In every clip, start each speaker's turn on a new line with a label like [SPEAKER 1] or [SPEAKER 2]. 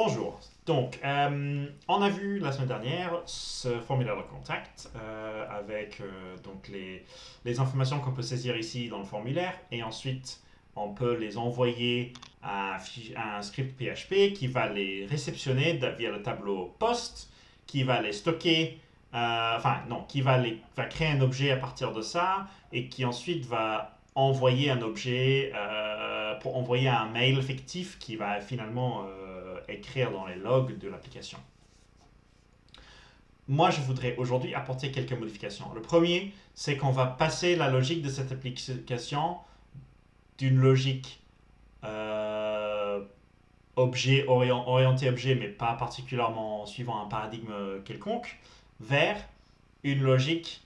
[SPEAKER 1] Bonjour. Donc, on a vu la semaine dernière ce formulaire de contact avec donc les informations qu'on peut saisir ici dans le formulaire et ensuite on peut les envoyer à un script PHP qui va les réceptionner via le tableau post, qui va les stocker, enfin non, va créer un objet à partir de ça et qui ensuite va envoyer un objet pour envoyer un mail fictif qui va finalement écrire dans les logs de l'application. Moi, je voudrais aujourd'hui apporter quelques modifications. Le premier, c'est qu'on va passer la logique de cette application d'une logique orientée objet, mais pas particulièrement suivant un paradigme quelconque, vers une logique,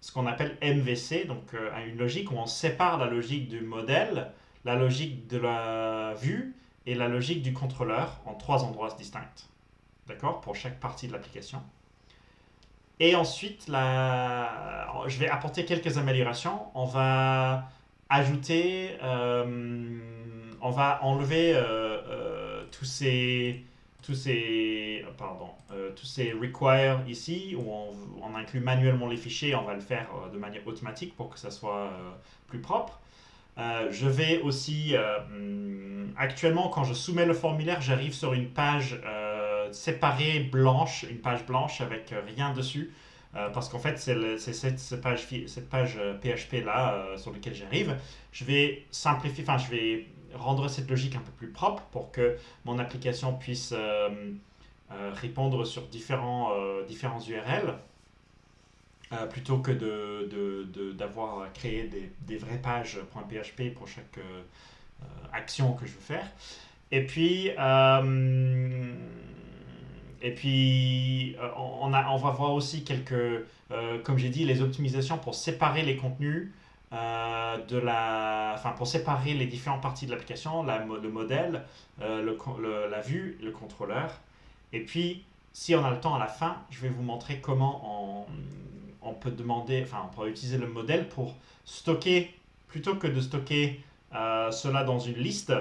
[SPEAKER 1] ce qu'on appelle MVC, donc une logique où on sépare la logique du modèle, la logique de la vue et la logique du contrôleur en trois endroits distincts. D'accord? Pour chaque partie de l'application. Et ensuite, je vais apporter quelques améliorations. On va enlever tous ces require ici, où on inclut manuellement les fichiers. On va le faire de manière automatique pour que ça soit plus propre. Je vais aussi, actuellement, quand je soumets le formulaire, j'arrive sur une page séparée blanche, une page blanche avec rien dessus, parce qu'en fait, c'est cette page PHP là sur laquelle j'arrive. Je vais simplifier, enfin, je vais rendre cette logique un peu plus propre pour que mon application puisse répondre sur différents URL. Plutôt que d'avoir créé des vraies pages .php pour chaque action que je veux faire. Et puis, on va voir aussi comme j'ai dit, les optimisations pour séparer les contenus pour séparer les différentes parties de l'application, le modèle, la vue, le contrôleur. Et puis, si on a le temps à la fin, je vais vous montrer comment on peut on peut utiliser le modèle pour stocker, plutôt que de stocker cela dans une liste,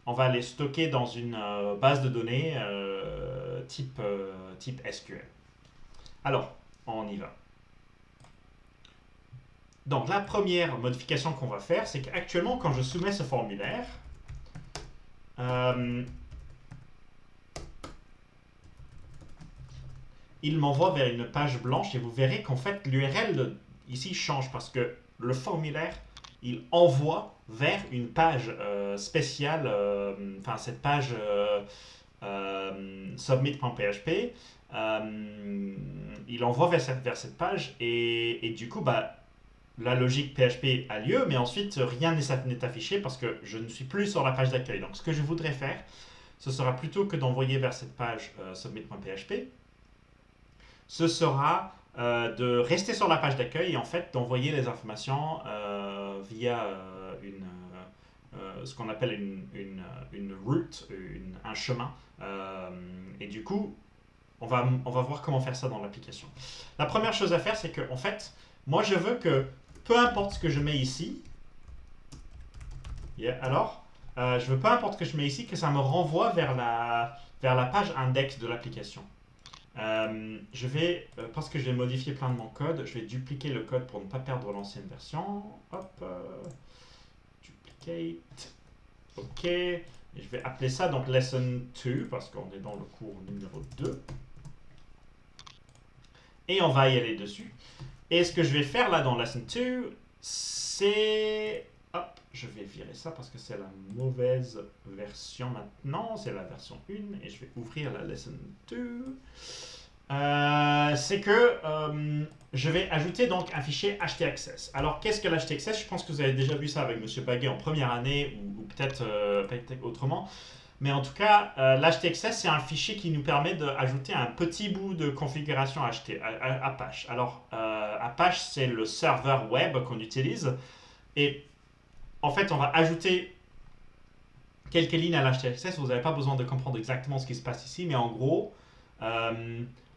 [SPEAKER 1] on va les stocker dans une base de données type SQL. Alors, on y va. Donc, la première modification qu'on va faire, c'est qu'actuellement, quand je soumets ce formulaire, il m'envoie vers une page blanche et vous verrez qu'en fait, l'URL ici change parce que le formulaire, il envoie vers une page spéciale, cette page submit.php. Il envoie vers cette page et du coup, la logique PHP a lieu, mais ensuite rien n'est affiché parce que je ne suis plus sur la page d'accueil. Donc ce que je voudrais faire, ce sera plutôt que d'envoyer vers cette page submit.php, ce sera de rester sur la page d'accueil et en fait d'envoyer les informations via ce qu'on appelle une route, un chemin. Et du coup, on va voir comment faire ça dans l'application. La première chose à faire, c'est que en fait, moi je veux que peu importe ce que je mets ici, je veux peu importe ce que je mets ici, que ça me renvoie vers la page index de l'application. Parce que j'ai modifié plein de mon code, je vais dupliquer le code pour ne pas perdre l'ancienne version. Hop, duplicate. OK. Et je vais appeler ça donc lesson 2 parce qu'on est dans le cours numéro 2. Et on va y aller dessus. Et ce que je vais faire là dans lesson 2, c'est... Hop, je vais virer ça parce que c'est la mauvaise version maintenant. C'est la version 1 et je vais ouvrir la lesson 2. C'est que je vais ajouter donc un fichier htaccess. Alors qu'est-ce que l'htaccess? Je pense que vous avez déjà vu ça avec Monsieur Baguet en première année ou peut-être autrement. Mais en tout cas, l'htaccess, c'est un fichier qui nous permet d'ajouter un petit bout de configuration Apache. Alors, Apache, c'est le serveur web qu'on utilise. Et en fait, on va ajouter quelques lignes à l'htaccess. Vous n'avez pas besoin de comprendre exactement ce qui se passe ici, mais en gros,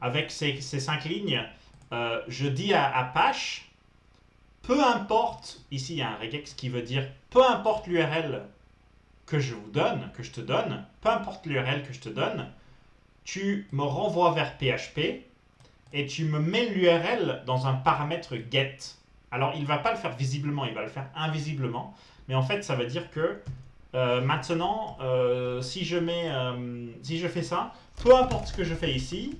[SPEAKER 1] avec ces 5 lignes, je dis à Apache, peu importe, ici il y a un regex qui veut dire, peu importe l'URL que je te donne, peu importe l'URL que je te donne, tu me renvoies vers PHP et tu me mets l'URL dans un paramètre get. Alors, il ne va pas le faire visiblement, il va le faire invisiblement. Mais en fait, ça veut dire que maintenant, si je fais ça, peu importe ce que je fais ici,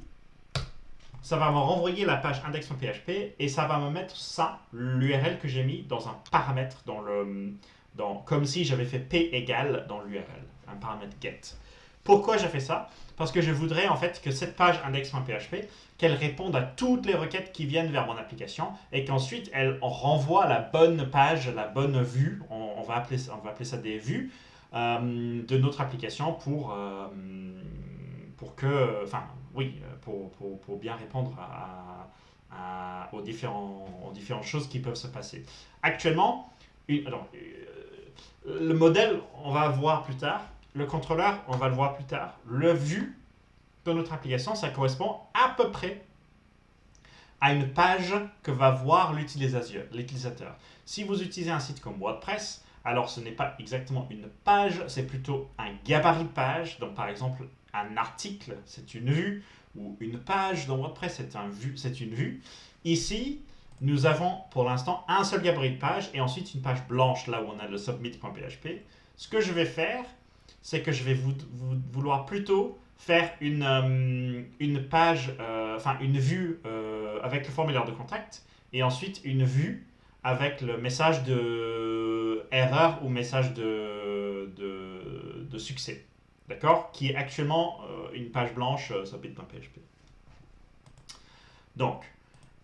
[SPEAKER 1] ça va me renvoyer la page index.php et ça va me mettre ça, l'URL que j'ai mis dans un paramètre comme si j'avais fait p égale dans l'URL, un paramètre get. Pourquoi j'ai fait ça? Parce que je voudrais en fait que cette page index.php, qu'elle réponde à toutes les requêtes qui viennent vers mon application et qu'ensuite elle renvoie la bonne page, la bonne vue, on va appeler ça des vues, de notre application pour que, enfin, oui, pour bien répondre aux différentes choses qui peuvent se passer. Actuellement, le modèle, on va le voir plus tard. Le contrôleur, on va le voir plus tard. Le vue de notre application, ça correspond à peu près à une page que va voir l'utilisateur. Si vous utilisez un site comme WordPress, alors ce n'est pas exactement une page, c'est plutôt un gabarit de page. Donc par exemple, un article, c'est une vue, ou une page dans WordPress, c'est une vue. Ici, nous avons pour l'instant un seul gabarit de page et ensuite une page blanche là où on a le submit.php. Ce que je vais faire, c'est que je vais vouloir plutôt faire une page, enfin une vue avec le formulaire de contact et ensuite une vue avec le message de erreur ou message de succès. D'accord? Qui est actuellement une page blanche submit.php. Donc,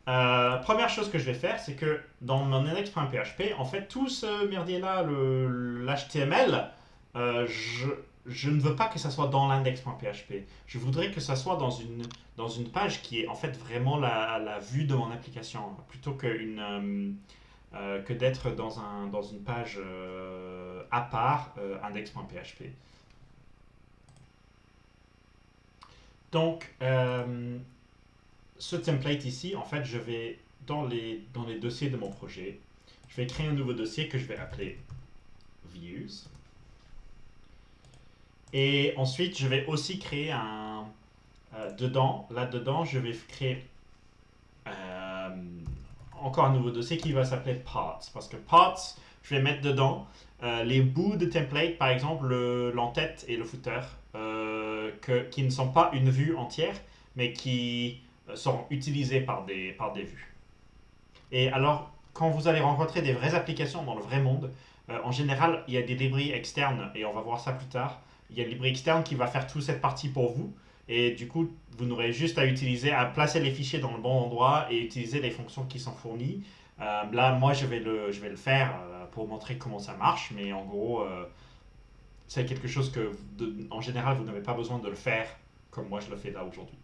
[SPEAKER 1] première chose que je vais faire, c'est que dans mon index.php, en fait, tout ce merdier-là, l'HTML, je ne veux pas que ça soit dans l'index.php. Je voudrais que ça soit dans une page qui est en fait vraiment la vue de mon application, plutôt que d'être dans une page à part, index.php. Donc, ce template ici, en fait, je vais, dans les dossiers de mon projet, je vais créer un nouveau dossier que je vais appeler Views. Et ensuite, je vais aussi créer là-dedans, je vais créer euh, encore un nouveau dossier qui va s'appeler Parts. Parce que Parts, je vais mettre dedans les bouts de template, par exemple l'entête et le footer, qui ne sont pas une vue entière, mais qui seront utilisés par des vues. Et alors, quand vous allez rencontrer des vraies applications dans le vrai monde, en général, il y a des librairies externes, et on va voir ça plus tard. Il y a une librairie externe qui va faire toute cette partie pour vous. Et du coup, vous n'aurez juste à placer les fichiers dans le bon endroit et utiliser les fonctions qui sont fournies. Là, moi, je vais le faire pour montrer comment ça marche, mais en gros, c'est quelque chose que, en général, vous n'avez pas besoin de le faire comme moi je le fais là aujourd'hui.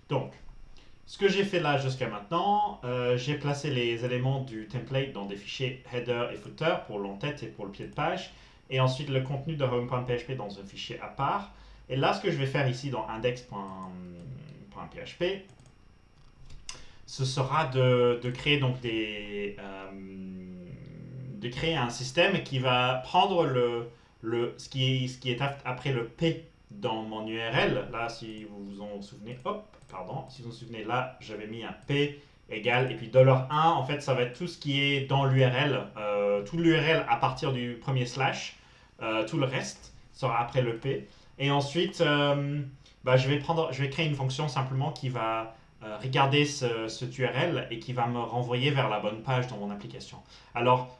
[SPEAKER 1] Donc, ce que j'ai fait là jusqu'à maintenant, j'ai placé les éléments du template dans des fichiers header et footer pour l'entête et pour le pied de page, et ensuite le contenu de home.php dans un fichier à part. Et là, ce que je vais faire ici dans index.php, ce sera de créer donc de créer un système qui va prendre ce qui est après le P dans mon URL. Là, si vous vous en souvenez, hop, pardon, si vous vous souvenez, là, j'avais mis un P égale, et puis $1, en fait, ça va être tout ce qui est dans l'URL, tout l'URL à partir du premier slash, tout le reste sera après le P. Et ensuite, je vais créer une fonction simplement qui va regarder cet URL et qui va me renvoyer vers la bonne page dans mon application. Alors,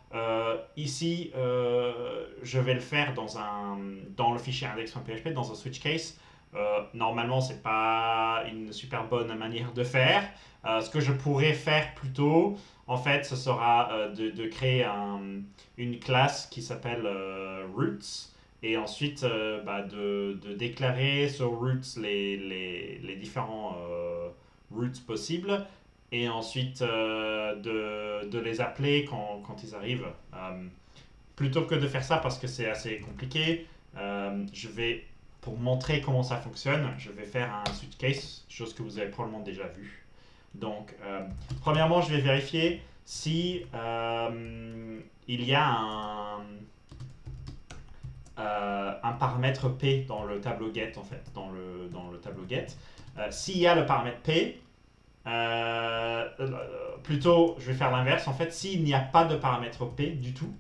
[SPEAKER 1] ici, je vais le faire dans le fichier index.php, dans un switch case. Normalement, c'est pas une super bonne manière de faire. Ce que je pourrais faire plutôt, en fait, ce sera de créer une classe qui s'appelle roots, et ensuite de déclarer sur roots les différents roots possibles, et ensuite de les appeler quand ils arrivent. Plutôt que de faire ça parce que c'est assez compliqué, pour montrer comment ça fonctionne, je vais faire un switch case, chose que vous avez probablement déjà vu. Donc, premièrement, je vais vérifier si il y a un paramètre P dans le tableau get, en fait, dans le tableau get. S'il y a le paramètre P, plutôt, je vais faire l'inverse. En fait, s'il n'y a pas de paramètre P du tout,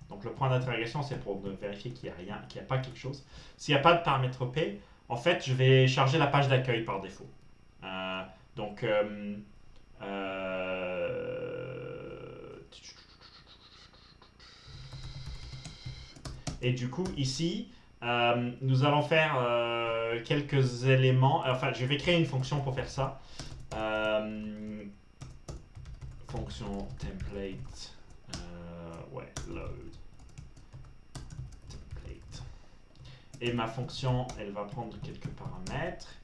[SPEAKER 1] donc le point d'interrogation, c'est pour vérifier qu'il n'y a rien, qu'il n'y a pas quelque chose. S'il n'y a pas de paramètre P, en fait, je vais charger la page d'accueil par défaut. Euh, donc, et du coup, ici, nous allons faire quelques éléments. Enfin, je vais créer une fonction pour faire ça. Fonction template, load template. Et ma fonction, elle va prendre quelques paramètres.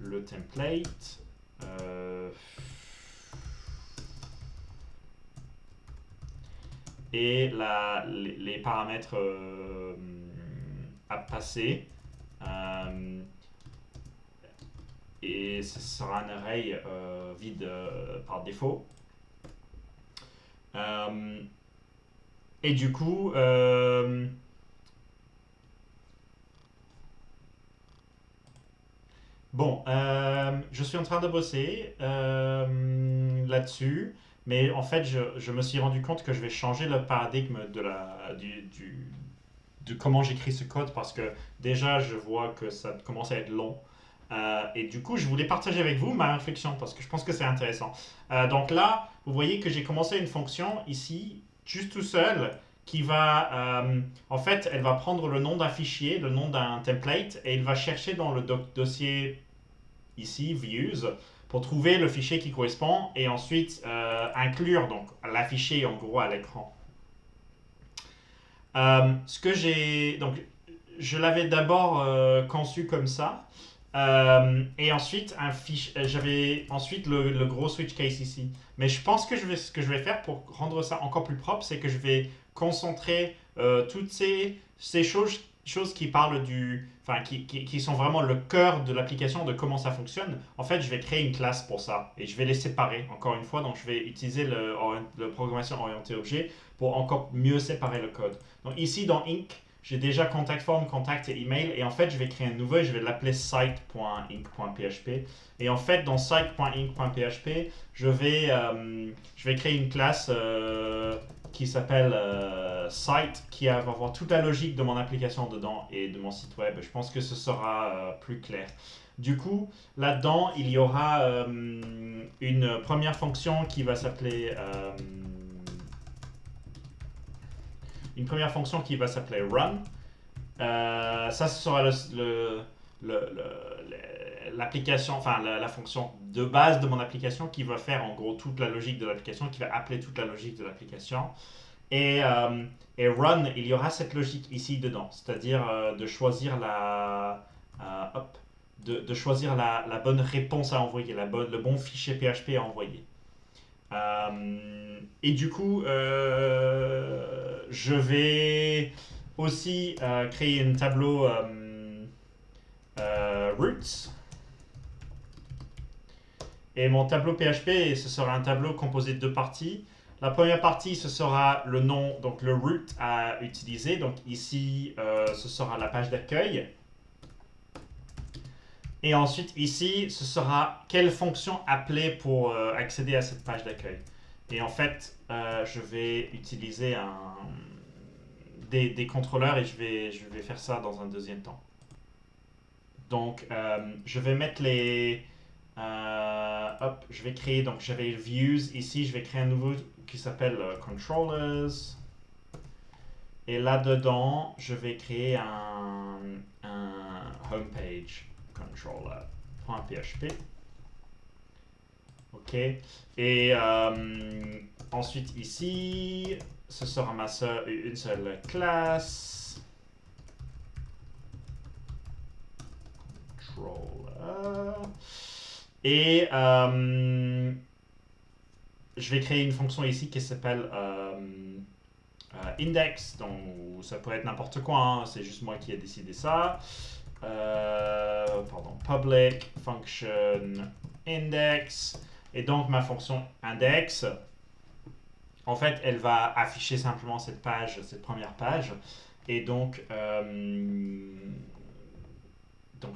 [SPEAKER 1] Le template. Et les paramètres à passer. Et ce sera un array vide par défaut. Et du coup, bon, je suis en train de bosser là-dessus, mais en fait, je me suis rendu compte que je vais changer le paradigme de comment j'écris ce code, parce que déjà, je vois que ça commence à être long. Et du coup, je voulais partager avec vous ma réflexion parce que je pense que c'est intéressant. Donc là, vous voyez que j'ai commencé une fonction ici, juste tout seul, qui va, en fait, elle va prendre le nom d'un fichier, le nom d'un template, et elle va chercher dans le dossier ici, views, pour trouver le fichier qui correspond, et ensuite inclure donc l'afficher en gros à l'écran. Ce que j'ai donc je l'avais d'abord conçu comme ça. Et ensuite, j'avais ensuite le gros switch case ici. Mais je pense que ce que je vais faire pour rendre ça encore plus propre, c'est que je vais concentrer toutes ces choses qui parlent enfin, qui sont vraiment le cœur de l'application, de comment ça fonctionne. En fait, je vais créer une classe pour ça et je vais les séparer encore une fois. Donc, je vais utiliser le programmation orientée objet pour encore mieux séparer le code. Donc, ici dans Inc, j'ai déjà contact form, contact et email, et en fait je vais créer un nouveau et je vais l'appeler site.inc.php. Et en fait dans site.inc.php, je vais créer une classe qui s'appelle site, qui va avoir toute la logique de mon application dedans et de mon site web. Je pense que ce sera plus clair. Du coup, là-dedans, il y aura une première fonction qui va s'appeler run. Ça, ce sera l'application, enfin la fonction de base de mon application qui va faire en gros toute la logique de l'application, qui va appeler toute la logique de l'application. Et run, il y aura cette logique ici dedans, c'est-à-dire de choisir de choisir la bonne réponse à envoyer, le bon fichier PHP à envoyer. Et du coup, je vais aussi créer un tableau roots. Et mon tableau PHP, ce sera un tableau composé de deux parties. La première partie, ce sera le nom, donc le root à utiliser. Donc ici, ce sera la page d'accueil. Et ensuite, ici, ce sera quelle fonction appeler pour accéder à cette page d'accueil. Et en fait, je vais utiliser des contrôleurs et je vais faire ça dans un deuxième temps. Donc, je vais mettre hop, je vais créer, donc j'avais views ici, je vais créer un nouveau qui s'appelle controllers. Et là-dedans, je vais créer un homepage controller.php. Ok. Et ensuite ici, ce sera une seule classe. Controller. Et je vais créer une fonction ici qui s'appelle index. Donc ça peut être n'importe quoi, hein, c'est juste moi qui ai décidé ça. Pardon, public function index. Et donc ma fonction index, en fait, elle va afficher simplement cette page, cette première page. Et donc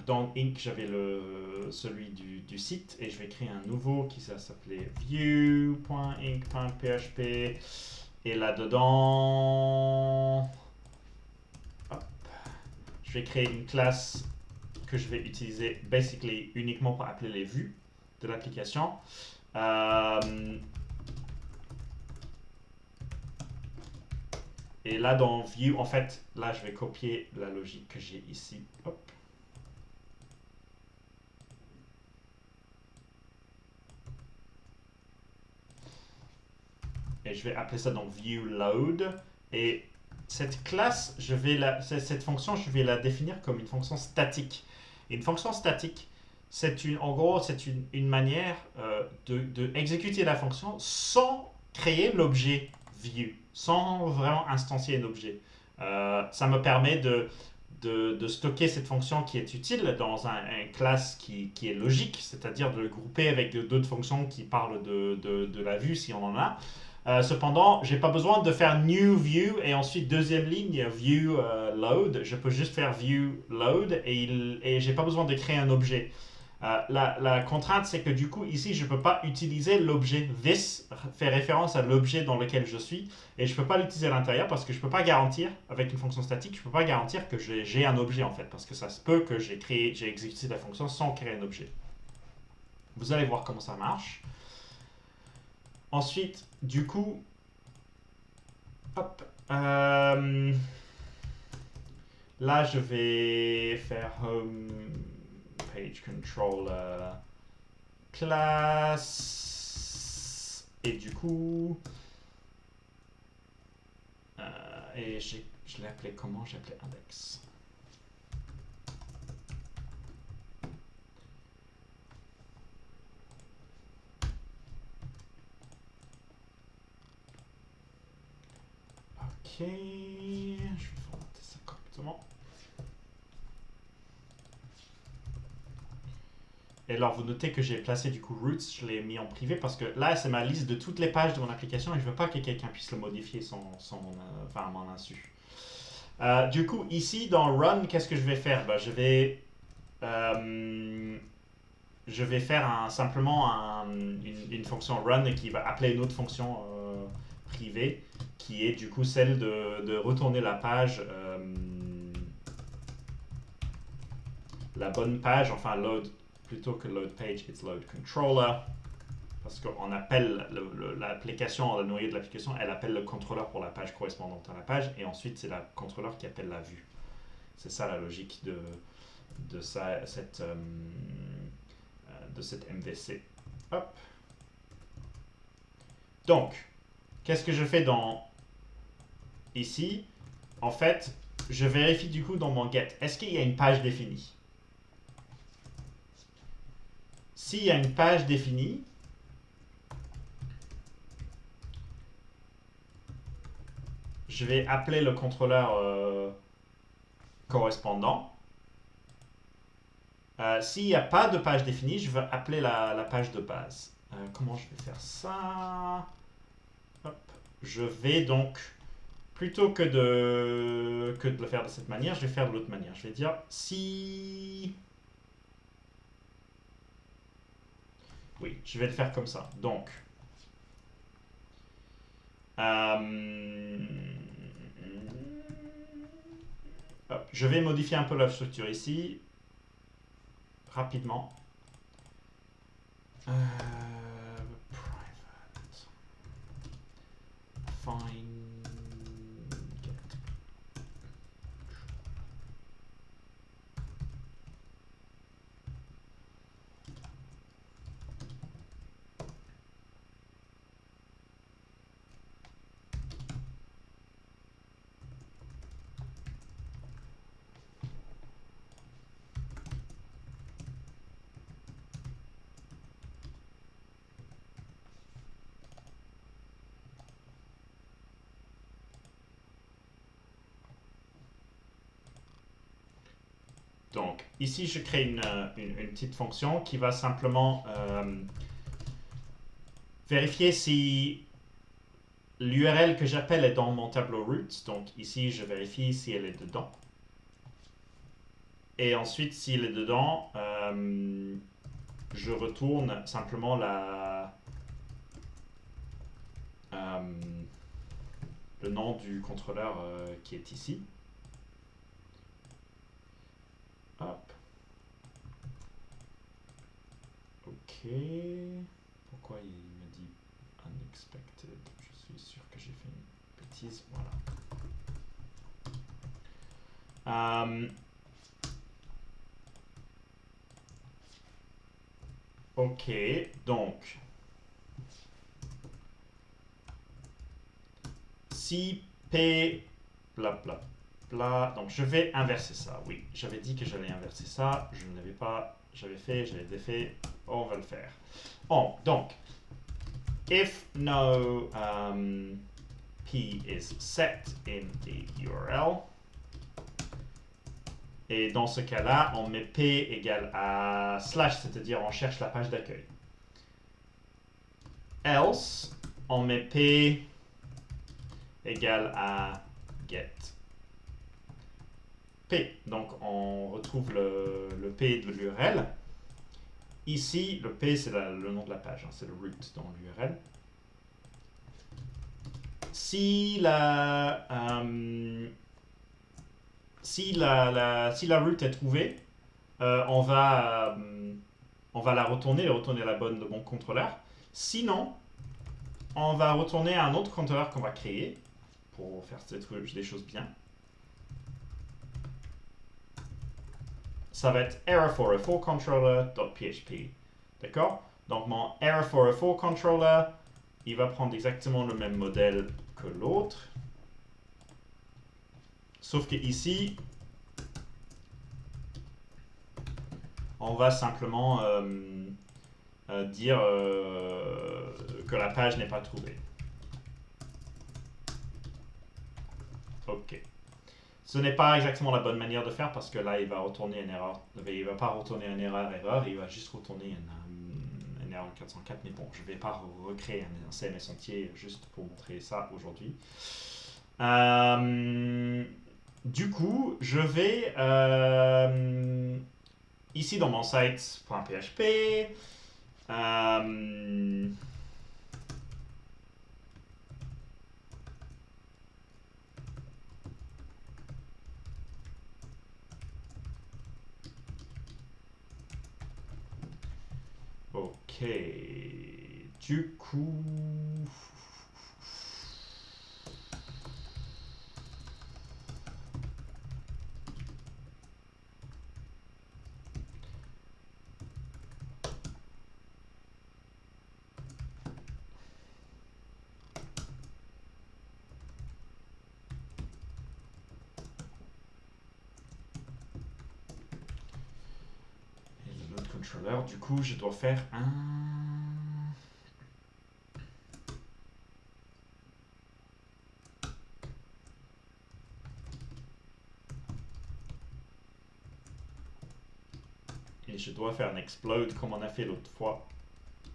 [SPEAKER 1] dans Inc, j'avais celui du site et je vais créer un nouveau qui s'appelait view.inc.php. Et là-dedans, je vais créer une classe que je vais utiliser basically uniquement pour appeler les vues de l'application. Et là dans view, en fait, là je vais copier la logique que j'ai ici. Hop. Et je vais appeler ça donc viewLoad. Et cette classe, cette fonction, je vais la définir comme une fonction statique. Et une fonction statique, en gros, c'est une manière de exécuter la fonction sans créer l'objet view, sans vraiment instancier un objet. Ça me permet de stocker cette fonction qui est utile dans une classe qui est logique, c'est-à-dire de le grouper avec d'autres fonctions qui parlent de la vue si on en a. Cependant, j'ai pas besoin de faire new view et ensuite deuxième ligne view load. Je peux juste faire view load et j'ai pas besoin de créer un objet. La contrainte, c'est que du coup, ici, je peux pas utiliser l'objet this, fait référence à l'objet dans lequel je suis, et je peux pas l'utiliser à l'intérieur parce que je peux pas garantir, avec une fonction statique, je peux pas garantir que j'ai un objet en fait, parce que ça se peut que j'ai exécuté la fonction sans créer un objet. Vous allez voir comment ça marche. Ensuite, du coup, hop, là je vais faire home page controller class et du coup et je l'ai appelé comment? J'ai appelé index. Ok, je vais formater ça correctement. Et alors vous notez que j'ai placé du coup roots, je l'ai mis en privé parce que là c'est ma liste de toutes les pages de mon application et je veux pas que quelqu'un puisse le modifier à mon insu. Du coup ici dans run, qu'est-ce que je vais faire? Je vais faire simplement une fonction run qui va appeler une autre fonction privée qui est du coup celle de retourner la page, la bonne page, enfin load, plutôt que load page, it's load controller. Parce qu'on appelle l'application, le noyau de l'application, elle appelle le contrôleur pour la page correspondante à la page, et ensuite c'est le contrôleur qui appelle la vue. C'est ça la logique de cette MVC. Hop. Donc, qu'est-ce que je fais ici? En fait, je vérifie du coup dans mon get, est-ce qu'il y a une page définie? s'il y a une page définie, je vais appeler le contrôleur correspondant. S'il n'y a pas de page définie, je vais appeler la page de base. Comment je vais faire ça? Hop. Je vais donc, plutôt que de le faire de cette manière, je vais faire de l'autre manière. Je vais dire si... Oui, je vais le faire comme ça. Donc, hop, je vais modifier un peu la structure ici, rapidement. Private. Find. Get. Donc, ici, je crée une petite fonction qui va simplement vérifier si l'URL que j'appelle est dans mon tableau root. Donc, ici, je vérifie si elle est dedans. Et ensuite, s'il est dedans, je retourne simplement le nom du contrôleur qui est ici. Hop. Ok. Pourquoi il me dit unexpected? Je suis sûr que j'ai fait une bêtise. Voilà. Ok, donc si P bla bla bla, donc je vais inverser ça. Oui, j'avais dit que j'allais inverser ça, je ne l'avais pas, j'avais défait, on va le faire. Oh, donc if no P is set in the URL, et dans ce cas-là, on met P égale à slash, c'est-à-dire on cherche la page d'accueil. Else, on met P égale à get P. Donc on retrouve le P de l'URL. Ici, le P c'est le nom de la page, hein, c'est le root dans l'URL. Si la root est trouvée, on va la retourner la bonne, le bon contrôleur. Sinon, on va retourner un autre contrôleur qu'on va créer pour faire des choses bien. Ça va être error404controller.php. D'accord? Donc mon error404controller, il va prendre exactement le même modèle que l'autre. Sauf que ici, on va simplement dire que la page n'est pas trouvée. Ok. Ce n'est pas exactement la bonne manière de faire parce que là, il va retourner une erreur. Il ne va pas retourner une erreur, il va juste retourner une erreur 404. Mais bon, je ne vais pas recréer un CMS entier juste pour montrer ça aujourd'hui. Du coup, je vais ici dans mon site.php. Ok. Du coup... Et de l'autre controller. Du coup, je dois faire un... Et je dois faire un explode comme on a fait l'autre fois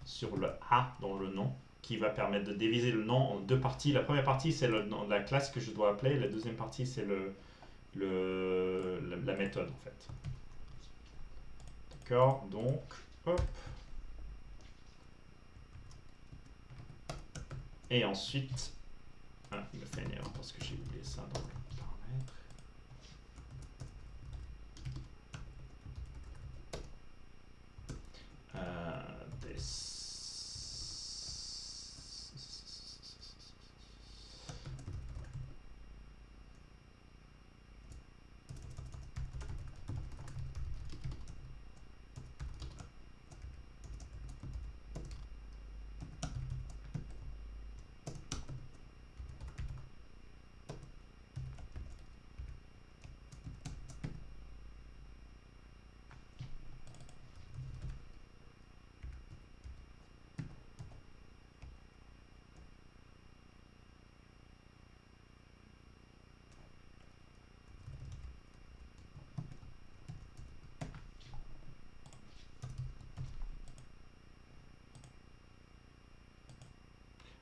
[SPEAKER 1] sur le A dans le nom, qui va permettre de diviser le nom en deux parties. La première partie, c'est le nom de la classe que je dois appeler. La deuxième partie, c'est la méthode, en fait. D'accord, donc, hop. Et ensuite, il me fait une erreur parce que j'ai oublié ça dans le paramètre. This.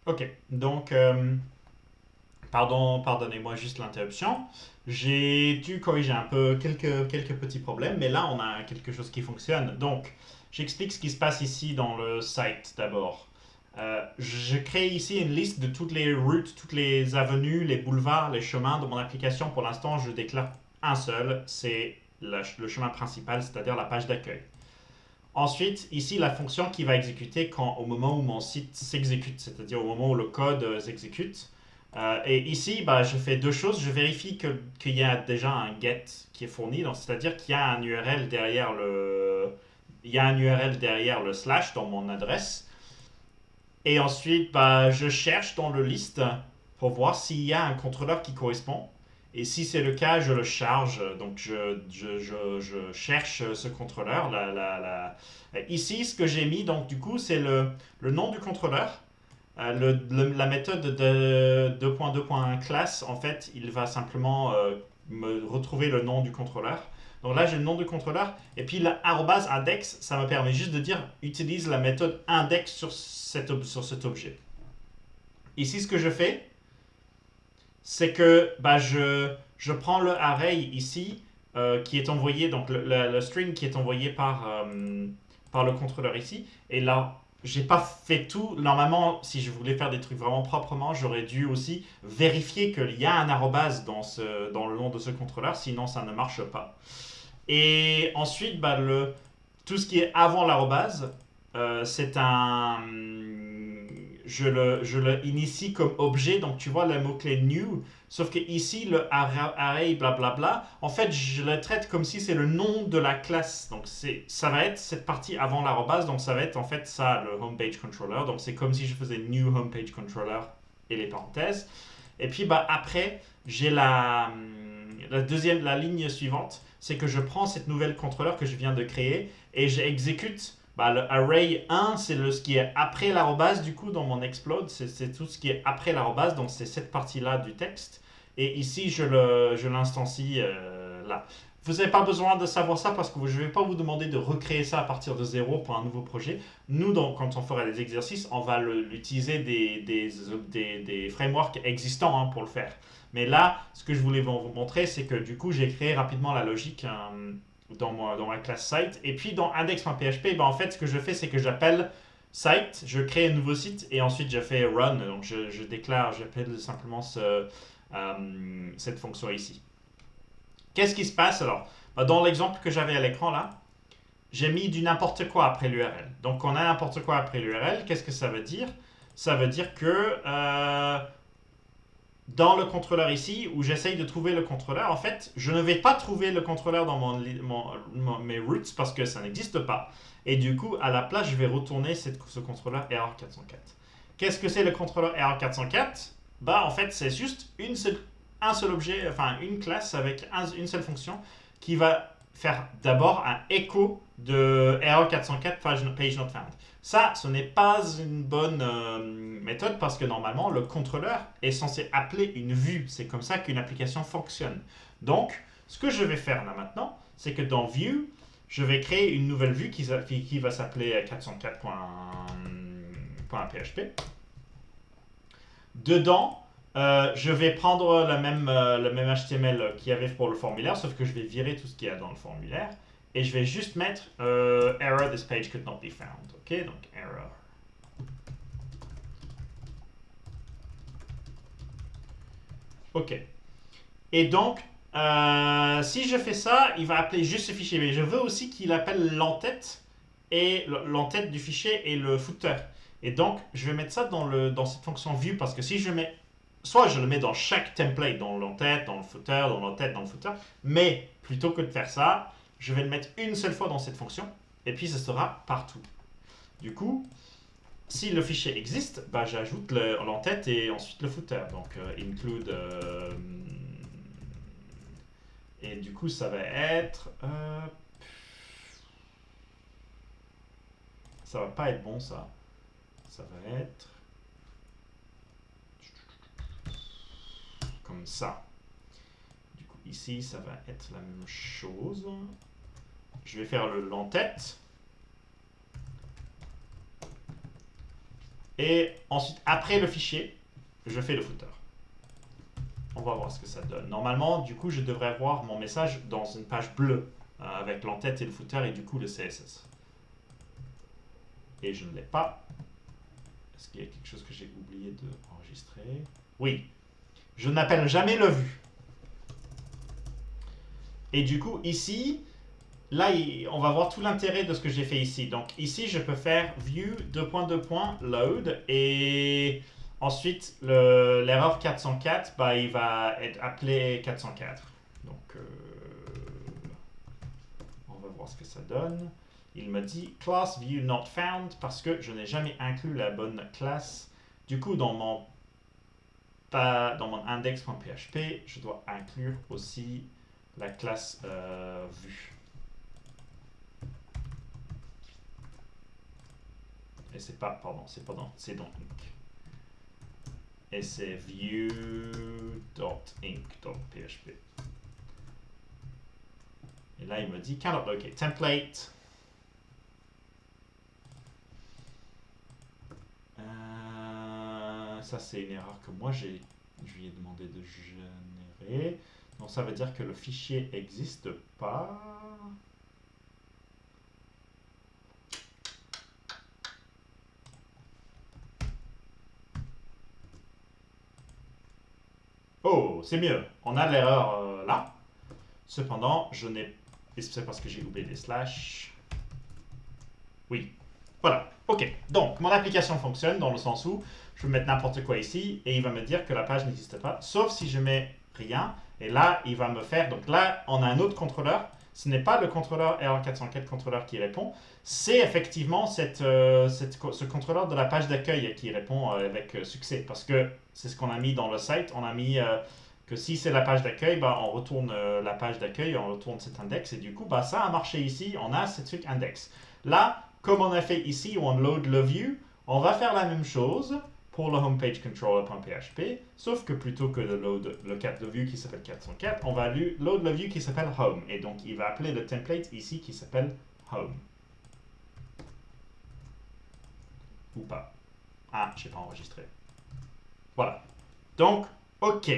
[SPEAKER 1] Ok, donc, pardonnez-moi juste l'interruption. J'ai dû corriger un peu quelques petits problèmes, mais là, on a quelque chose qui fonctionne. Donc, j'explique ce qui se passe ici dans le site d'abord. Je crée ici une liste de toutes les routes, toutes les avenues, les boulevards, les chemins de mon application. Pour l'instant, je déclare un seul, c'est le chemin principal, c'est-à-dire la page d'accueil. Ensuite, ici, la fonction qui va exécuter au moment où mon site s'exécute, c'est-à-dire au moment où le code s'exécute. Et ici, je fais deux choses. Je vérifie qu'il y a déjà un get qui est fourni, donc c'est-à-dire qu'il y a un URL derrière le slash dans mon adresse. Et ensuite, je cherche dans le list pour voir s'il y a un contrôleur qui correspond. Et si c'est le cas, je le charge. Donc, je cherche ce contrôleur. Ici, ce que j'ai mis, donc, du coup, c'est le nom du contrôleur. La méthode de 2.2.class, en fait, il va simplement me retrouver le nom du contrôleur. Donc là, j'ai le nom du contrôleur. Et puis, @index, ça me permet juste de dire utilise la méthode index sur cet objet. Ici, ce que je fais, c'est que je prends le array ici qui est envoyé, donc le string qui est envoyé par le contrôleur ici. Et là, j'ai pas fait tout. Normalement, si je voulais faire des trucs vraiment proprement, j'aurais dû aussi vérifier qu'il y a un arrobase dans le nom de ce contrôleur, sinon ça ne marche pas. Et ensuite, tout ce qui est avant l'arrobase, c'est un. Je le initie comme objet, donc tu vois le mot-clé new, sauf que ici, le array blablabla, en fait, je le traite comme si c'est le nom de la classe. Donc ça va être cette partie avant l'arrobase, donc ça va être en fait ça, le homepage controller. Donc c'est comme si je faisais new homepage controller et les parenthèses. Et puis après, j'ai la ligne suivante, c'est que je prends cette nouvelle contrôleur que je viens de créer et j'exécute le array 1, c'est ce qui est après l'arrobase, du coup, dans mon explode, c'est tout ce qui est après l'arrobase, donc c'est cette partie-là du texte. Et ici, je l'instancie là. Vous n'avez pas besoin de savoir ça parce que je ne vais pas vous demander de recréer ça à partir de zéro pour un nouveau projet. Nous, quand on fera des exercices, on va l'utiliser des frameworks existants pour le faire. Mais là, ce que je voulais vous montrer, c'est que du coup, j'ai créé rapidement la logique dans ma classe site. Et puis dans index.php, en fait, ce que je fais, c'est que j'appelle site, je crée un nouveau site et ensuite je fais run. Donc j'appelle simplement cette fonction ici. Qu'est-ce qui se passe alors? Dans l'exemple que j'avais à l'écran là, j'ai mis du n'importe quoi après l'URL. Donc quand on a n'importe quoi après l'URL, qu'est-ce que ça veut dire? Ça veut dire que dans le contrôleur ici, où j'essaye de trouver le contrôleur, en fait, je ne vais pas trouver le contrôleur dans mes roots parce que ça n'existe pas. Et du coup, à la place, je vais retourner ce contrôleur error 404. Qu'est-ce que c'est le contrôleur error 404? En fait, c'est juste un seul objet, enfin une classe avec une seule fonction qui va faire d'abord un écho de error 404 page not found. Ça, ce n'est pas une bonne méthode parce que normalement, le contrôleur est censé appeler une vue. C'est comme ça qu'une application fonctionne. Donc, ce que je vais faire là maintenant, c'est que dans View, je vais créer une nouvelle vue qui va s'appeler 404.php. Dedans, je vais prendre le même HTML qu'il y avait pour le formulaire, sauf que je vais virer tout ce qu'il y a dans le formulaire. Et je vais juste mettre error, this page could not be found. Ok, donc error. Ok. Et donc, si je fais ça, il va appeler juste ce fichier. Mais je veux aussi qu'il appelle l'entête du fichier et le footer. Et donc, je vais mettre ça dans cette fonction view parce que si je mets, soit je le mets dans chaque template, dans l'entête, dans le footer, dans l'entête, dans le footer, mais plutôt que de faire ça, je vais le mettre une seule fois dans cette fonction et puis ça sera partout. Du coup, si le fichier existe, bah, j'ajoute l'entête et ensuite le footer. Donc, include. Et du coup, ça va être. Ça va pas être bon, ça. Ça va être. Comme ça. Du coup, ici, ça va être la même chose. Je vais faire l'entête. Et ensuite, après le fichier, je fais le footer. On va voir ce que ça donne. Normalement, du coup, je devrais avoir mon message dans une page bleue avec l'entête et le footer et du coup le CSS. Et je ne l'ai pas. Est-ce qu'il y a quelque chose que j'ai oublié d'enregistrer? Oui. Je n'appelle jamais le vue. Et du coup, ici, là, on va voir tout l'intérêt de ce que j'ai fait ici. Donc ici, je peux faire view load et ensuite l'erreur 404, bah, il va être appelé 404. Donc on va voir ce que ça donne. Il me dit class view not found parce que je n'ai jamais inclus la bonne classe. Du coup, dans mon index.php, je dois inclure aussi la classe vue. Et c'est pas, pardon, c'est dans inc. Et c'est view.inc.php. Et là, il me dit cannot locate template. Ça, c'est une erreur que moi, je lui ai demandé de générer. Donc, ça veut dire que le fichier n'existe pas. Oh, c'est mieux. On a l'erreur là. Cependant, je n'ai... Et c'est parce que j'ai oublié des slash. Oui. Voilà. OK. Donc, mon application fonctionne dans le sens où je vais mettre n'importe quoi ici et il va me dire que la page n'existe pas, sauf si je mets rien. Et là, il va me faire... Donc là, on a un autre contrôleur. Ce n'est pas le contrôleur error404 contrôleur qui répond. C'est effectivement ce contrôleur de la page d'accueil qui répond avec succès. Parce que c'est ce qu'on a mis dans le site. On a mis que si c'est la page d'accueil, bah, on retourne la page d'accueil, on retourne cet index. Et du coup, bah, ça a marché ici. On a ce truc index. Là, comme on a fait ici où on load le view, on va faire la même chose pour le homepagecontroller.php, sauf que plutôt que de load le view qui s'appelle 404, on va load le view qui s'appelle home. Et donc, il va appeler le template ici qui s'appelle home. Ou pas. Ah, je n'ai pas enregistré. Voilà. Donc, OK.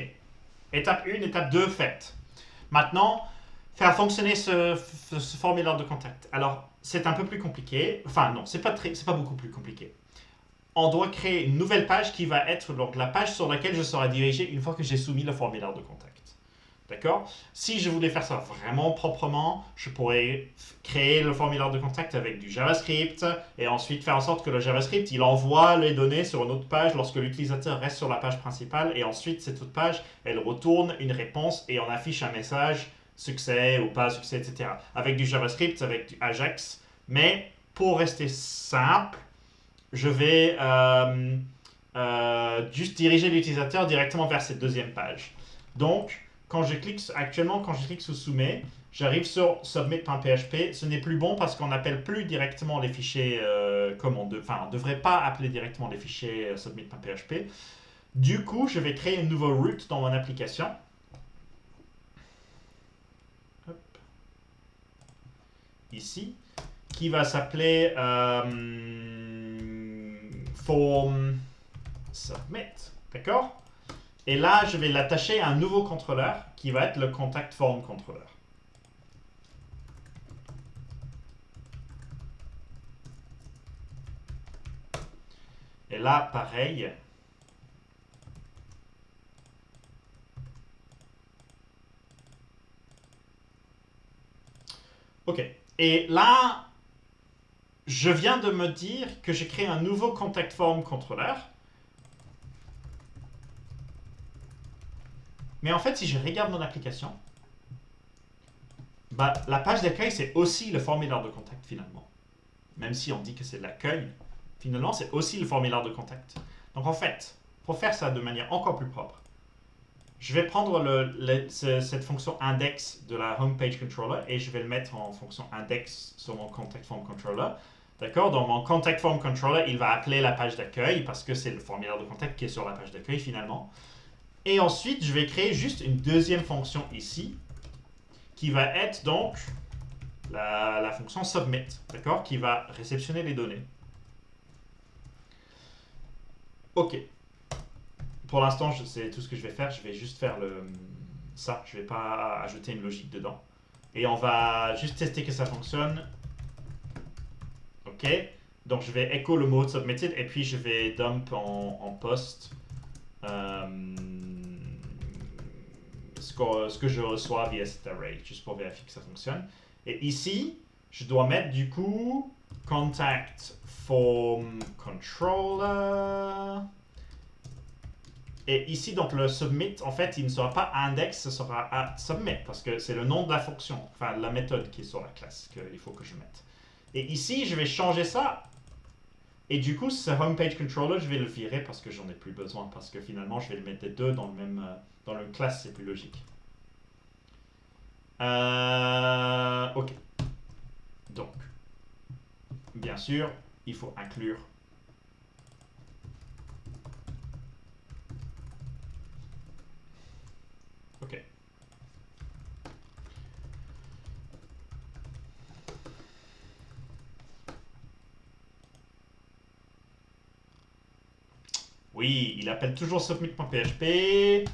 [SPEAKER 1] Étape 1, étape 2, faite. Maintenant, faire fonctionner ce formulaire de contact. Alors, c'est un peu plus compliqué. Enfin, non, c'est pas beaucoup plus compliqué. On doit créer une nouvelle page qui va être donc la page sur laquelle je serai dirigé une fois que j'ai soumis le formulaire de contact. D'accord? Si je voulais faire ça vraiment proprement, je pourrais créer le formulaire de contact avec du JavaScript et ensuite faire en sorte que le JavaScript, il envoie les données sur une autre page lorsque l'utilisateur reste sur la page principale et ensuite cette autre page, elle retourne une réponse et on affiche un message succès ou pas succès, etc. Avec du JavaScript, avec du Ajax. Mais pour rester simple, je vais juste diriger l'utilisateur directement vers cette deuxième page. Donc, actuellement, quand je clique sur Soumet, j'arrive sur submit.php. Ce n'est plus bon parce qu'on n'appelle plus directement les fichiers comme on ne devrait pas appeler directement les fichiers submit.php. Du coup, je vais créer une nouvelle route dans mon application. Hop. Ici, qui va s'appeler form submit. D'accord? Et là, je vais l'attacher à un nouveau contrôleur qui va être le contact form controller. Et là, pareil. Ok. Et là, je viens de me dire que j'ai créé un nouveau contact form controller. Mais en fait, si je regarde mon application, bah, la page d'accueil, c'est aussi le formulaire de contact finalement. Même si on dit que c'est l'accueil, finalement, c'est aussi le formulaire de contact. Donc en fait, pour faire ça de manière encore plus propre, je vais prendre cette fonction index de la home page controller et je vais le mettre en fonction index sur mon contact form controller. D'accord? Dans mon contact form controller, il va appeler la page d'accueil parce que c'est le formulaire de contact qui est sur la page d'accueil finalement. Et ensuite, je vais créer juste une deuxième fonction ici qui va être donc la fonction submit, d'accord? Qui va réceptionner les données. Ok. Pour l'instant, c'est tout ce que je vais faire. Je vais juste faire ça. Je ne vais pas ajouter une logique dedans. Et on va juste tester que ça fonctionne. Ok. Donc, je vais echo le mot submitted et puis je vais dump en post ce que je reçois via cet array, juste pour vérifier que ça fonctionne. Et ici, je dois mettre du coup contact form controller. Et ici, donc le submit, en fait, il ne sera pas index, ce sera submit, parce que c'est le nom de la fonction, enfin la méthode qui est sur la classe qu'il faut que je mette. Et ici, je vais changer ça. Et du coup, ce homepage controller, je vais le virer parce que j'en ai plus besoin, parce que finalement, je vais le mettre les deux dans dans le classe, c'est plus logique. Ok. Donc, bien sûr, il faut inclure. Ok. Oui, il appelle toujours submit.php.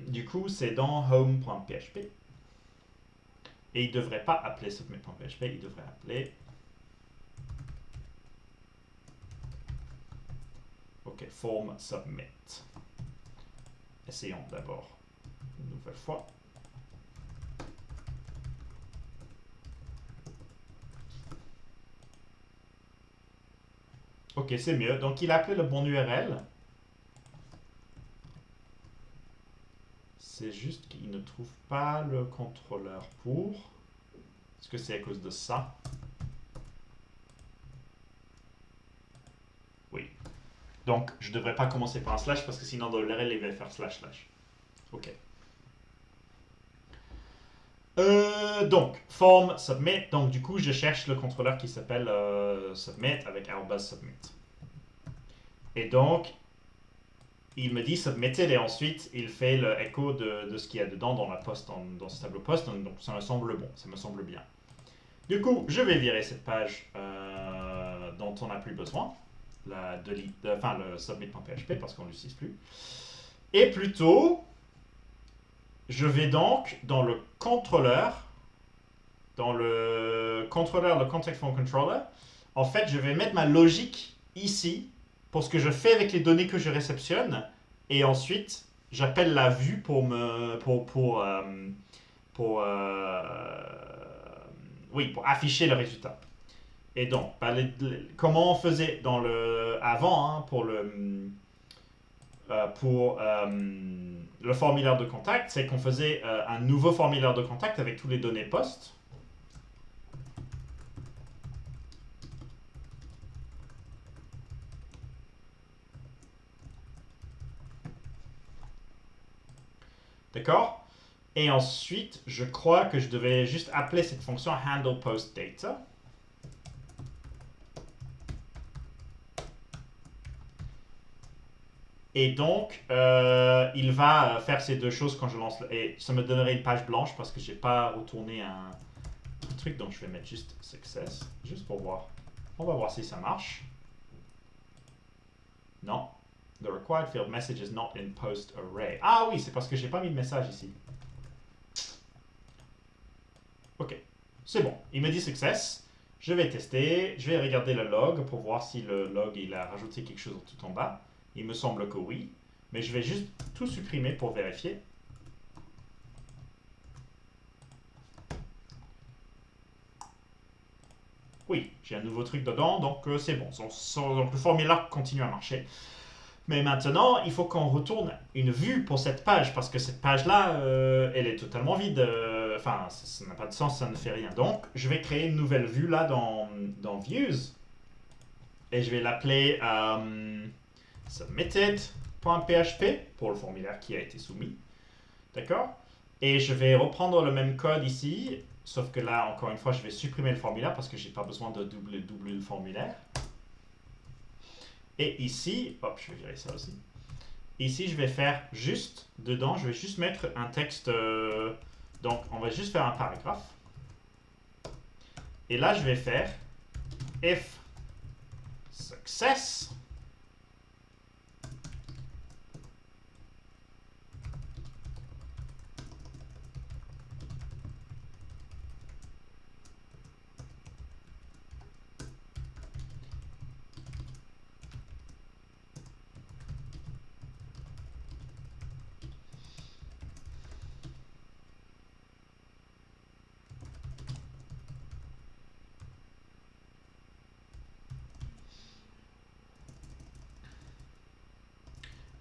[SPEAKER 1] Du coup, c'est dans home.php. Et il ne devrait pas appeler submit.php, il devrait appeler. Ok, form submit. Essayons d'abord une nouvelle fois. Ok, c'est mieux. Donc, il a appelé le bon URL. C'est juste qu'il ne trouve pas le contrôleur pour. Est-ce que c'est à cause de ça? Oui. Donc, je ne devrais pas commencer par un slash parce que sinon, dans l'URL, il va faire slash slash. Ok. Donc, form submit. Donc, du coup, je cherche le contrôleur qui s'appelle submit avec @submit. Et donc, il me dit submitted et ensuite il fait le echo de ce qu'il y a dedans dans la poste, dans ce tableau poste. Donc, ça me semble bon, ça me semble bien. Du coup, je vais virer cette page dont on n'a plus besoin, le submit.php parce qu'on ne l'utilise plus. Et plutôt, je vais donc dans le contrôleur, le contact form controller, en fait, je vais mettre ma logique ici pour ce que je fais avec les données que je réceptionne, et ensuite, j'appelle la vue pour afficher le résultat. Et donc, comment on faisait avant pour le formulaire de contact, c'est qu'on faisait un nouveau formulaire de contact avec tous les données post. D'accord? Et ensuite, je crois que je devais juste appeler cette fonction handle post data. Et donc, il va faire ces deux choses quand je lance. Et ça me donnerait une page blanche parce que je n'ai pas retourné un truc. Donc, je vais mettre juste success, juste pour voir. On va voir si ça marche. Non. The required field message is not in post array. Ah oui, c'est parce que j'ai pas mis de message ici. Ok, c'est bon. Il me dit success. Je vais tester. Je vais regarder le log pour voir si le log il a rajouté quelque chose tout en bas. Il me semble que oui. Mais je vais juste tout supprimer pour vérifier. Oui, j'ai un nouveau truc dedans, donc c'est bon. Donc le formulaire continue à marcher. Mais maintenant, il faut qu'on retourne une vue pour cette page, parce que cette page-là, elle est totalement vide. Enfin, ça n'a pas de sens, ça ne fait rien. Donc, je vais créer une nouvelle vue là dans Views. Et je vais l'appeler submitted.php pour le formulaire qui a été soumis. D'accord? Et je vais reprendre le même code ici, sauf que là, encore une fois, je vais supprimer le formulaire parce que j'ai pas besoin de doubler le formulaire. Et ici, hop, je vais virer ça aussi. Ici, je vais faire juste, dedans, je vais juste mettre un texte. Donc, on va juste faire un paragraphe. Et là, je vais faire if success.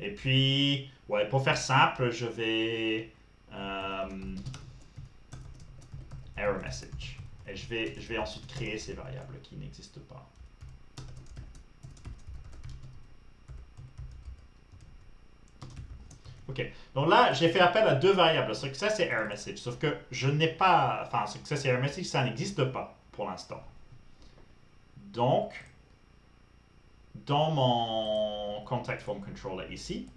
[SPEAKER 1] Et puis, ouais, pour faire simple, je vais error message. Et je vais ensuite créer ces variables qui n'existent pas. Ok, donc là, j'ai fait appel à deux variables, success et error message. Sauf que je n'ai pas, enfin, success et error message, ça n'existe pas pour l'instant. Donc, dans mon contact form controller ici,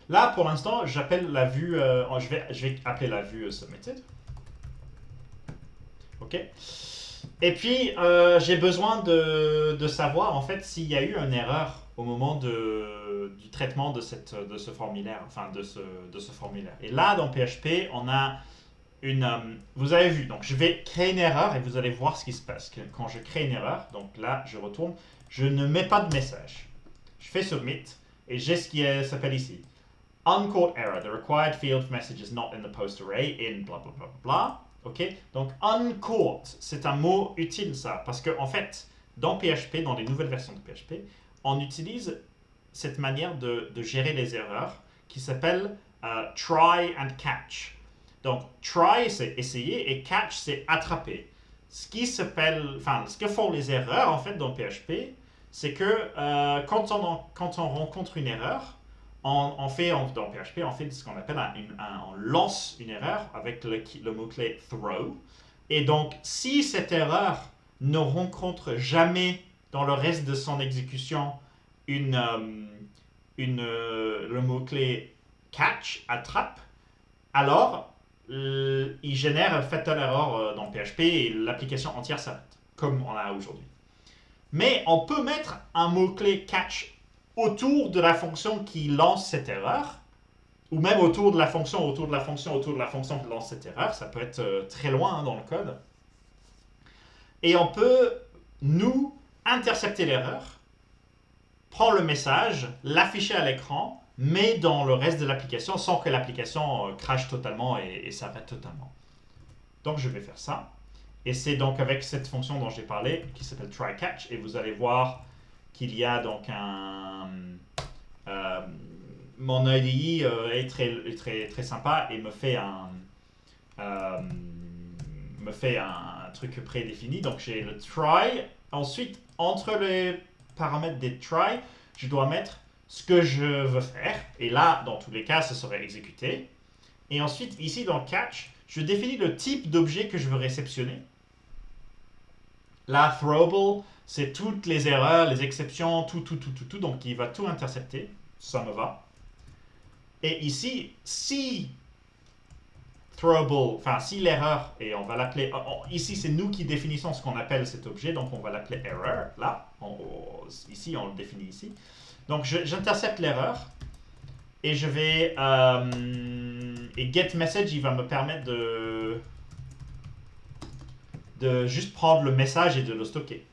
[SPEAKER 1] là, pour l'instant, j'appelle la vue, je vais appeler la vue submitted. Ok. Et puis, j'ai besoin de savoir, en fait, s'il y a eu une erreur au moment du traitement de ce formulaire, enfin, de ce formulaire. Et là, dans PHP, on a vous avez vu, donc je vais créer une erreur et vous allez voir ce qui se passe. Quand je crée une erreur, donc là, je retourne, je ne mets pas de message. Je fais submit et j'ai ce qui s'appelle ici. Uncaught error. The required field message is not in the post array in blah blah blah blah. Ok? Donc uncaught, c'est un mot utile ça, parce que en fait, dans PHP, dans les nouvelles versions de PHP, on utilise cette manière de gérer les erreurs qui s'appelle try and catch. Donc try c'est essayer et catch c'est attraper. Ce que font les erreurs en fait dans PHP, c'est que quand on rencontre une erreur, dans PHP, on fait ce qu'on appelle on lance une erreur avec le mot-clé throw. Et donc, si cette erreur ne rencontre jamais dans le reste de son exécution le mot-clé catch, attrape, alors il génère un fatal error dans PHP et l'application entière s'arrête, comme on a aujourd'hui. Mais on peut mettre un mot-clé catch autour de la fonction qui lance cette erreur, ou même autour de la fonction qui lance cette erreur. Ça peut être très loin dans le code. Et on peut, nous, intercepter l'erreur, prendre le message, l'afficher à l'écran, mais dans le reste de l'application sans que l'application crache totalement et s'arrête totalement. Donc je vais faire ça. Et c'est donc avec cette fonction dont j'ai parlé, qui s'appelle try-catch, et vous allez voir qu'il y a donc mon IDE est très sympa et me fait un truc prédéfini. Donc j'ai le try. Ensuite, entre les paramètres des try, je dois mettre ce que je veux faire. Et là, dans tous les cas, ce serait exécuté. Et ensuite, ici, dans catch, je définis le type d'objet que je veux réceptionner. Là, throwable, c'est toutes les erreurs, les exceptions, tout. Donc, il va tout intercepter. Ça me va. Et ici, si throwable, enfin, si l'erreur, et on va l'appeler, ici, c'est nous qui définissons ce qu'on appelle cet objet, donc on va l'appeler error, là. Ici, on le définit ici. Donc, j'intercepte l'erreur. Et je vais... et getMessage, il va me permettre de juste prendre le message et de le stocker.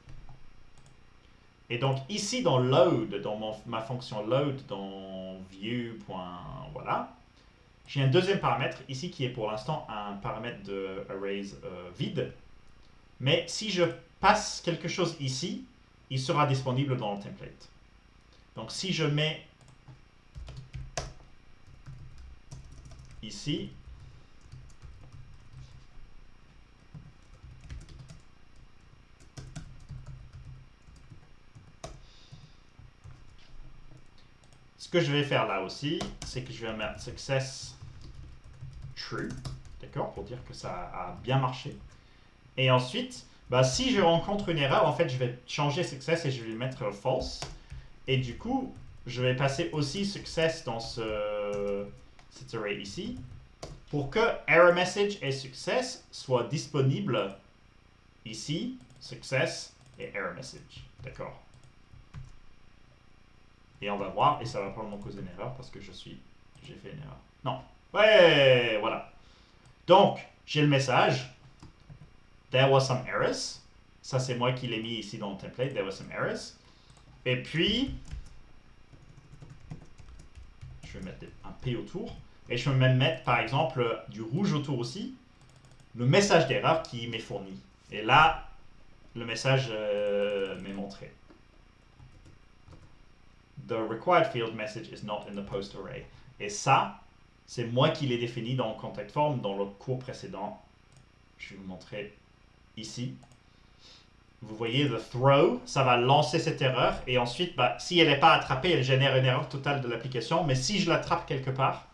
[SPEAKER 1] Et donc ici dans load, dans ma fonction load, dans view. Voilà, j'ai un deuxième paramètre ici qui est pour l'instant un paramètre de arrays vide. Mais si je passe quelque chose ici, il sera disponible dans le template. Donc si je mets ici, ce que je vais faire là aussi, c'est que je vais mettre success true, d'accord, pour dire que ça a bien marché. Et ensuite, bah, si je rencontre une erreur, en fait, je vais changer success et je vais mettre false. Et du coup, je vais passer aussi success dans cet array ici pour que error message et success soient disponibles ici, success et error message. D'accord. Et on va voir, et ça va probablement causer une erreur parce que j'ai fait une erreur. Non. Ouais, voilà. Donc, j'ai le message. There was some errors. Ça, c'est moi qui l'ai mis ici dans le template. There was some errors. Et puis, je vais mettre un P autour. Et je peux même mettre, par exemple, du rouge autour aussi. Le message d'erreur qui m'est fourni. Et là, le message m'est montré. The required field message is not in the post array. Et ça, c'est moi qui l'ai défini dans contact form dans le cours précédent. Je vais vous montrer ici. Vous voyez, the throw, ça va lancer cette erreur. Et ensuite, bah, si elle n'est pas attrapée, elle génère une erreur totale de l'application. Mais si je l'attrape quelque part,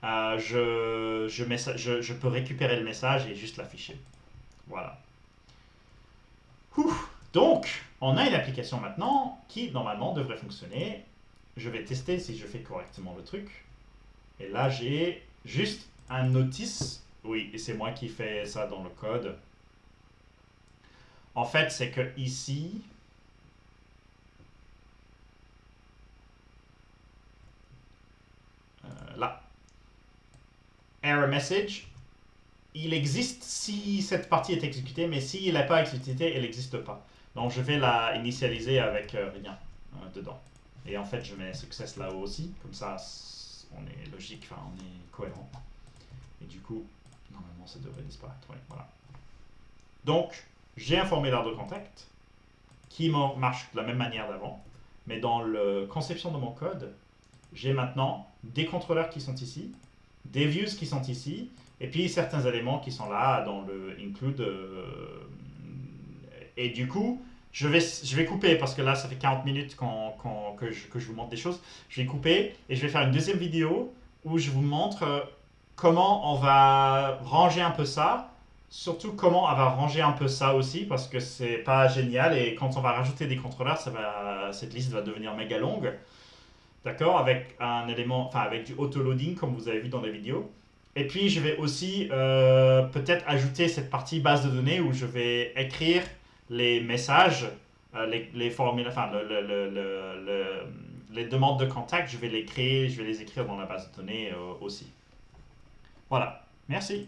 [SPEAKER 1] je peux récupérer le message et juste l'afficher. Voilà. Donc, on a une application maintenant qui, normalement, devrait fonctionner. Je vais tester si je fais correctement le truc. Et là, j'ai juste un notice. Oui, et c'est moi qui fais ça dans le code. En fait, c'est que ici, là, error message, il existe si cette partie est exécutée, mais s'il n'est pas exécuté, elle n'existe pas. Donc je vais la initialiser avec rien dedans. Et en fait, je mets success là-haut aussi, comme ça, on est logique, enfin, on est cohérent. Et du coup, normalement, ça devrait disparaître. Ouais, voilà. Donc, j'ai un formulaire de contact qui marche de la même manière d'avant, mais dans la conception de mon code, j'ai maintenant des contrôleurs qui sont ici, des views qui sont ici, et puis certains éléments qui sont là dans le include. Et du coup, je vais couper parce que là, ça fait 40 minutes que je vous montre des choses. Je vais couper et je vais faire une deuxième vidéo où je vous montre comment on va ranger un peu ça. Surtout comment on va ranger un peu ça aussi parce que c'est pas génial et quand on va rajouter des contrôleurs, cette liste va devenir méga longue. D'accord, avec un élément, enfin avec du auto-loading comme vous avez vu dans la vidéo. Et puis je vais aussi peut-être ajouter cette partie base de données où je vais écrire les messages, les formules, enfin les demandes de contact, je vais les créer, je vais les écrire dans la base de données aussi. Voilà, merci.